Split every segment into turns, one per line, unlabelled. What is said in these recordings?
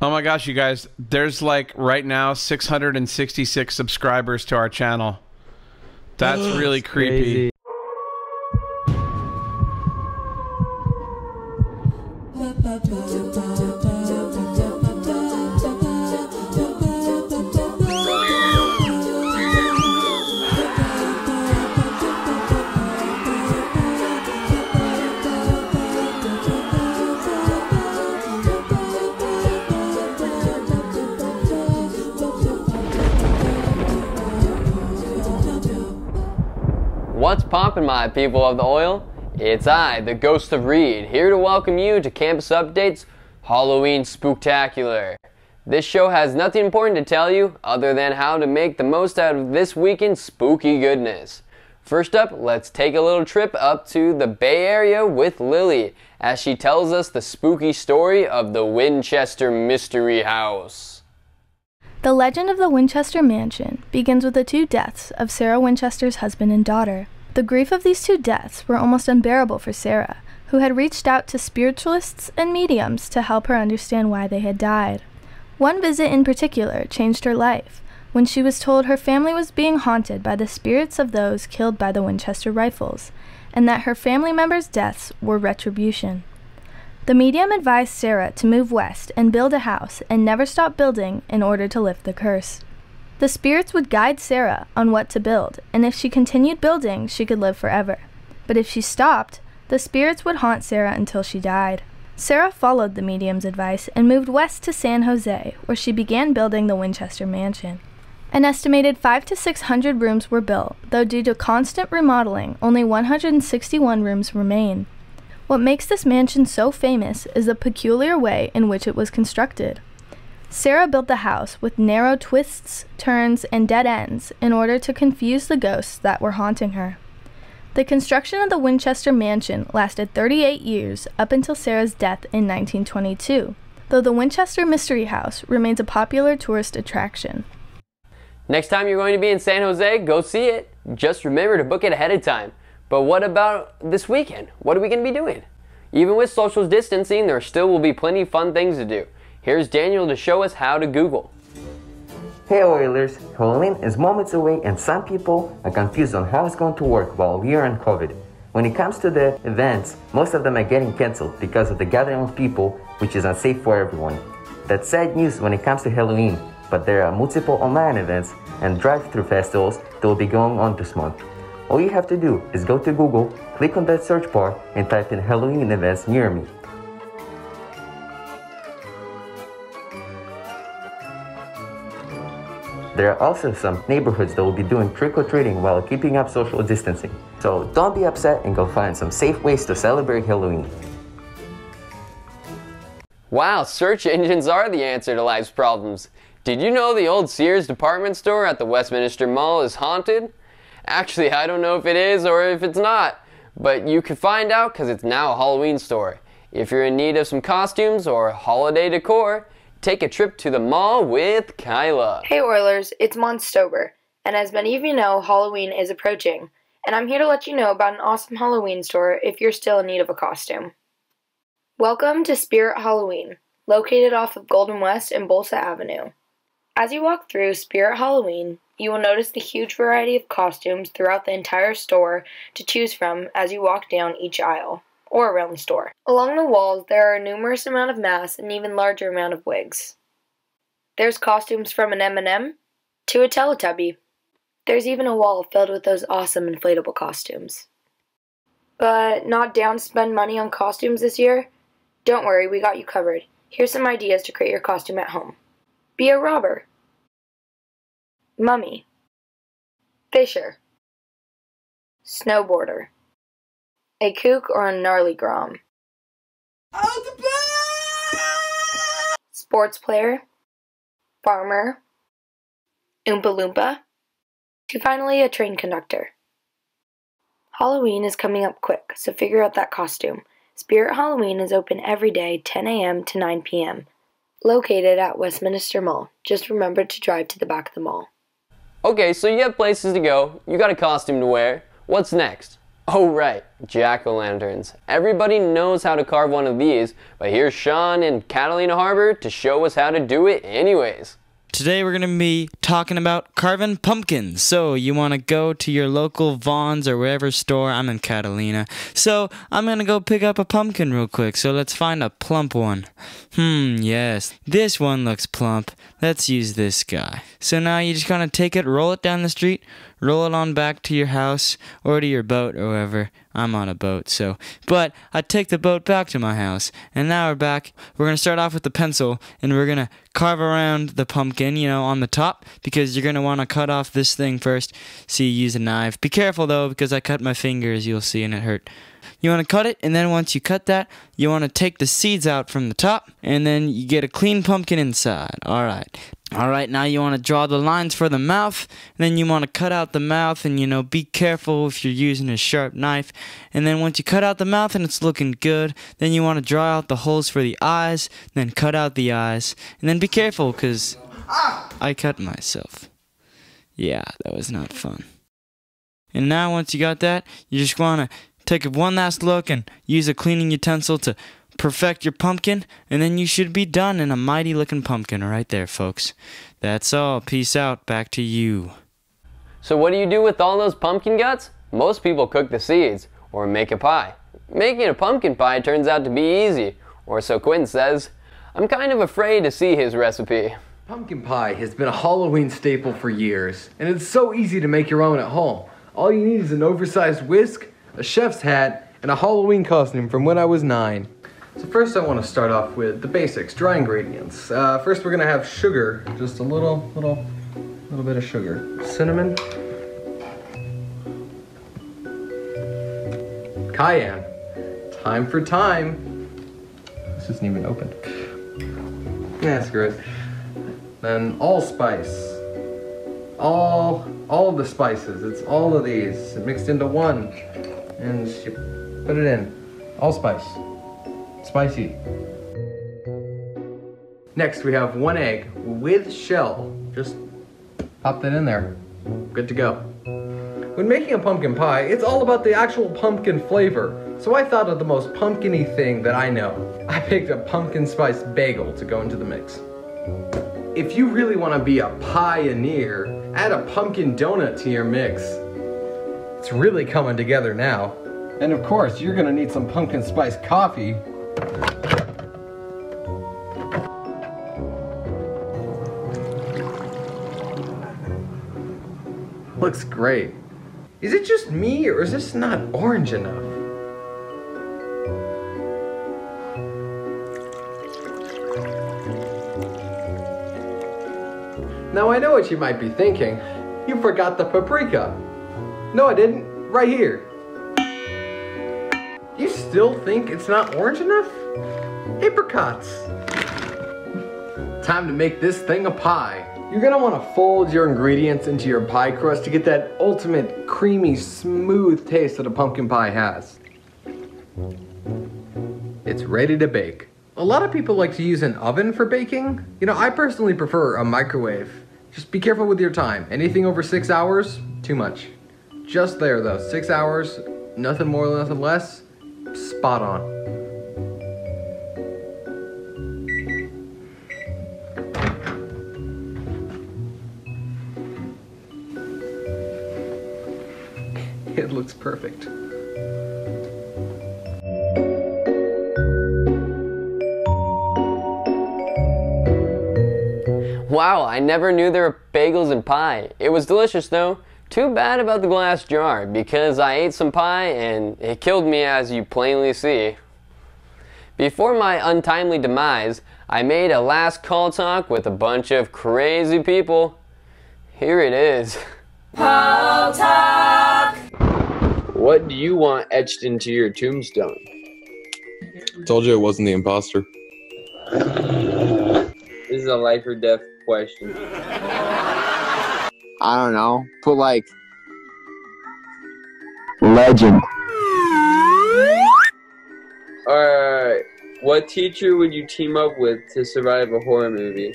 Oh my gosh, you guys, there's like right now 666 subscribers to our channel. That's really creepy.
Crazy.
What's poppin', my people of the oil? It's I, the Ghost of Reed, here to welcome you to Campus Update's Halloween Spooktacular. This show has nothing important to tell you other than how to make the most out of this weekend's spooky goodness. First up, let's take a little trip up to the Bay Area with Lily as she tells us the spooky story of the Winchester Mystery House.
The legend of the Winchester Mansion begins with the two deaths of Sarah Winchester's husband and daughter. The grief of these two deaths were almost unbearable for Sarah, who had reached out to spiritualists and mediums to help her understand why they had died. One visit in particular changed her life, when she was told her family was being haunted by the spirits of those killed by the Winchester rifles, and that her family members' deaths were retribution. The medium advised Sarah to move west and build a house and never stop building in order to lift the curse. The spirits would guide Sarah on what to build, and if she continued building, she could live forever. But if she stopped, the spirits would haunt Sarah until she died. Sarah followed the medium's advice and moved west to San Jose, where she began building the Winchester Mansion. An estimated 500 to 600 rooms were built, though due to constant remodeling, only 161 rooms remain. What makes this mansion so famous is the peculiar way in which it was constructed. Sarah built the house with narrow twists, turns, and dead ends in order to confuse the ghosts that were haunting her. The construction of the Winchester Mansion lasted 38 years up until Sarah's death in 1922, though the Winchester Mystery House remains a popular tourist attraction.
Next time you're going to be in San Jose, go see it. Just remember to book it ahead of time. But what about this weekend? What are we going to be doing? Even with social distancing, there still will be plenty of fun things to do. Here's Daniel to show us how to Google.
Hey Oilers, Halloween is moments away and some people are confused on how it's going to work while we are on COVID. When it comes to the events, most of them are getting cancelled because of the gathering of people, which is unsafe for everyone. That's sad news when it comes to Halloween, but there are multiple online events and drive-thru festivals that will be going on this month. All you have to do is go to Google, click on that search bar and type in Halloween events near me. There are also some neighborhoods that will be doing trick-or-treating while keeping up social distancing. So don't be upset and go find some safe ways to celebrate Halloween.
Wow, search engines are the answer to life's problems. Did you know the old Sears department store at the Westminster Mall is haunted? Actually, I don't know if it is or if it's not, but you can find out because it's now a Halloween store. If you're in need of some costumes or holiday decor, take a trip to the mall with Kyla.
Hey Oilers, it's Monstober, and as many of you know, Halloween is approaching, and I'm here to let you know about an awesome Halloween store if you're still in need of a costume. Welcome to Spirit Halloween, located off of Golden West and Bolsa Avenue. As you walk through Spirit Halloween, you will notice the huge variety of costumes throughout the entire store to choose from as you walk down each aisle, or around the store. Along the walls, there are a numerous amount of masks and even larger amount of wigs. There's costumes from an M&M to a Teletubby. There's even a wall filled with those awesome inflatable costumes. But not down to spend money on costumes this year? Don't worry, we got you covered. Here's some ideas to create your costume at home. Be a robber, mummy, fisher, snowboarder, a kook or a gnarly grom, sports player, farmer, Oompa Loompa, to finally a train conductor. Halloween is coming up quick, so figure out that costume. Spirit Halloween is open every day, 10 a.m. to 9 p.m., located at Westminster Mall. Just remember to drive to the back of the mall.
Okay, so you have places to go, you got a costume to wear. What's next? Oh right, jack-o'-lanterns. Everybody knows how to carve one of these, but here's Sean in Catalina Harbor to show us how to do it anyways.
Today we're going to be talking about carving pumpkins. So you want to go to your local Vaughn's or wherever store. I'm in Catalina. So I'm going to go pick up a pumpkin real quick. So let's find a plump one. Yes. This one looks plump. Let's use this guy. So now you just going to take it, roll it down the street, roll it on back to your house or to your boat or wherever. I'm on a boat, so. But I take the boat back to my house. And now we're back. We're going to start off with the pencil. And we're going to carve around the pumpkin, on the top. Because you're going to want to cut off this thing first. So you use a knife. Be careful, though, because I cut my fingers, you'll see, and it hurt. You want to cut it, and then once you cut that, you want to take the seeds out from the top. And then you get a clean pumpkin inside. Alright, now you want to draw the lines for the mouth, and then you want to cut out the mouth, and be careful if you're using a sharp knife. And then once you cut out the mouth and it's looking good, then you want to draw out the holes for the eyes, then cut out the eyes. And then be careful, because I cut myself. Yeah, that was not fun. And now once you got that, you just want to take one last look and use a cleaning utensil to perfect your pumpkin, and then you should be done in a mighty looking pumpkin right there, folks. That's all. Peace out. Back to you.
So what do you do with all those pumpkin guts? Most people cook the seeds or make a pie. Making a pumpkin pie turns out to be easy, or so Quinn says. I'm kind of afraid to see his recipe.
Pumpkin pie has been a Halloween staple for years, and it's so easy to make your own at home. All you need is an oversized whisk, a chef's hat, and a Halloween costume from when I was 9. So first I want to start off with the basics, dry ingredients. First we're going to have sugar, just a little bit of sugar. Cinnamon. Cayenne. Time for time. This isn't even opened. Yeah, screw it. Then allspice. All of the spices, it's all of these mixed into one. And you put it in. Allspice. Spicy. Next we have 1 egg with shell. Just pop that in there. Good to go. When making a pumpkin pie, it's all about the actual pumpkin flavor. So I thought of the most pumpkin-y thing that I know. I picked a pumpkin spice bagel to go into the mix. If you really want to be a pioneer, add a pumpkin donut to your mix. It's really coming together now. And of course, you're gonna need some pumpkin spice coffee. Looks great. Is it just me, or is this not orange enough? Now I know what you might be thinking. You forgot the paprika. No, I didn't. Right here. You still think it's not orange enough? Apricots. Time to make this thing a pie. You're gonna want to fold your ingredients into your pie crust to get that ultimate creamy, smooth taste that a pumpkin pie has. It's ready to bake. A lot of people like to use an oven for baking. I personally prefer a microwave. Just be careful with your time. Anything over 6 hours, too much. Just there though, 6 hours, nothing more, nothing less, spot on. It looks perfect.
Wow, I never knew there were bagels in pie. It was delicious though. Too bad about the glass jar, because I ate some pie and it killed me, as you plainly see. Before my untimely demise, I made a last call talk with a bunch of crazy people. Here it is. Call talk! What do you want etched into your tombstone?
Told you it wasn't the imposter.
This is a life or death question.
I don't know. Put like legend.
Alright, what teacher would you team up with to survive a horror movie?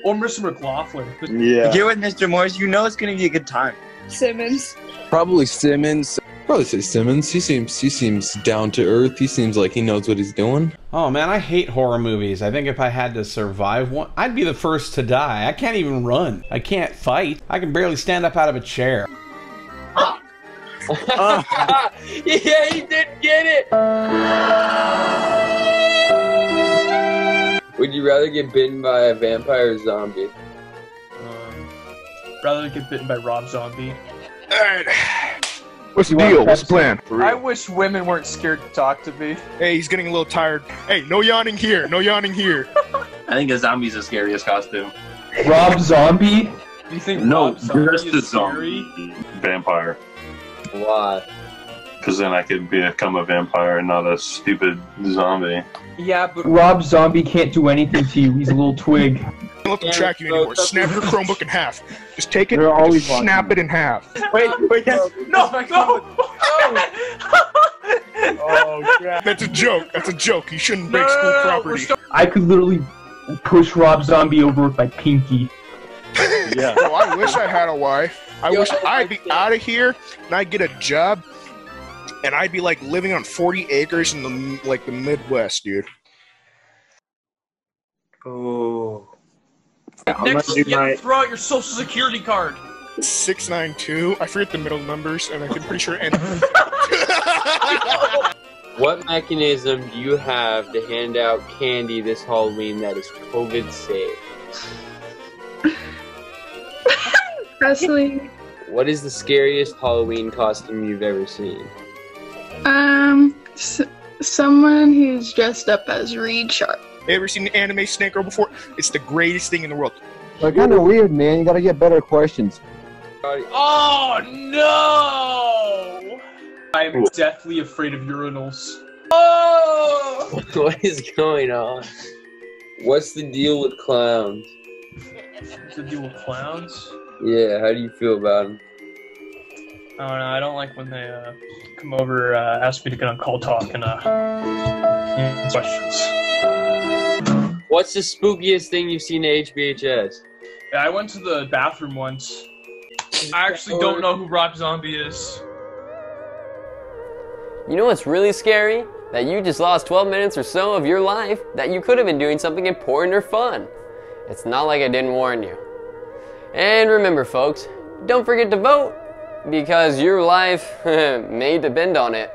Or Mr. McLaughlin.
Yeah. Get with Mr. Morris, you know it's gonna be a good time.
Simmons.
Probably Simmons.
Probably say Simmons. He seems down to earth. He seems like he knows what he's doing.
Oh man, I hate horror movies. I think if I had to survive one, I'd be the first to die. I can't even run. I can't fight. I can barely stand up out of a chair.
Yeah, he didn't get it! Would you rather get bitten by a vampire or zombie?
Rather get bitten by Rob Zombie.
Alright. What's the deal? What's the plan?
I wish women weren't scared to talk to me.
Hey, he's getting a little tired. Hey, no yawning here. No yawning here.
I think a zombie's the scariest costume.
Rob Zombie? You think
No,
Rob Zombie
just a
is scary?
zombie. Vampire.
Why?
Because then I could become a vampire and not a stupid zombie.
Yeah, but Rob Zombie can't do anything to you. He's a little twig.
Don't let them track you anymore. Snap your Chromebook in half. Just take it,
They're always
just snap it in half.
Wait, no! Oh, crap.
That's a joke. That's a joke. You shouldn't break school property.
I could literally push Rob Zombie over with my pinky.
Yeah.
Oh, I wish I had a wife. I wish I'd be out of here and I'd get a job and I'd be like living on 40 acres in the the Midwest, dude.
Oh.
Next, you have to throw out your social security card.
692. I forget the middle numbers, and I'm pretty sure. And
What mechanism do you have to hand out candy this Halloween that is COVID safe?
Wrestling.
What is the scariest Halloween costume you've ever seen?
Someone who's dressed up as Reed Sharp.
ever seen an anime Snake Girl before? It's the greatest thing in the world.
They're kind of weird, man. You gotta get better questions.
Oh no!
I'm deathly afraid of urinals.
Oh!
What is going on? What's the deal with clowns?
What's the deal with clowns?
Yeah, how do you feel about them?
I don't know, I don't like when they come over, ask me to get on call talk and answer questions.
What's the spookiest thing you've seen at HBHS?
Yeah, I went to the bathroom once. I actually don't know who Rob Zombie is.
You know what's really scary? That you just lost 12 minutes or so of your life that you could have been doing something important or fun. It's not like I didn't warn you. And remember folks, don't forget to vote, because your life may depend on it.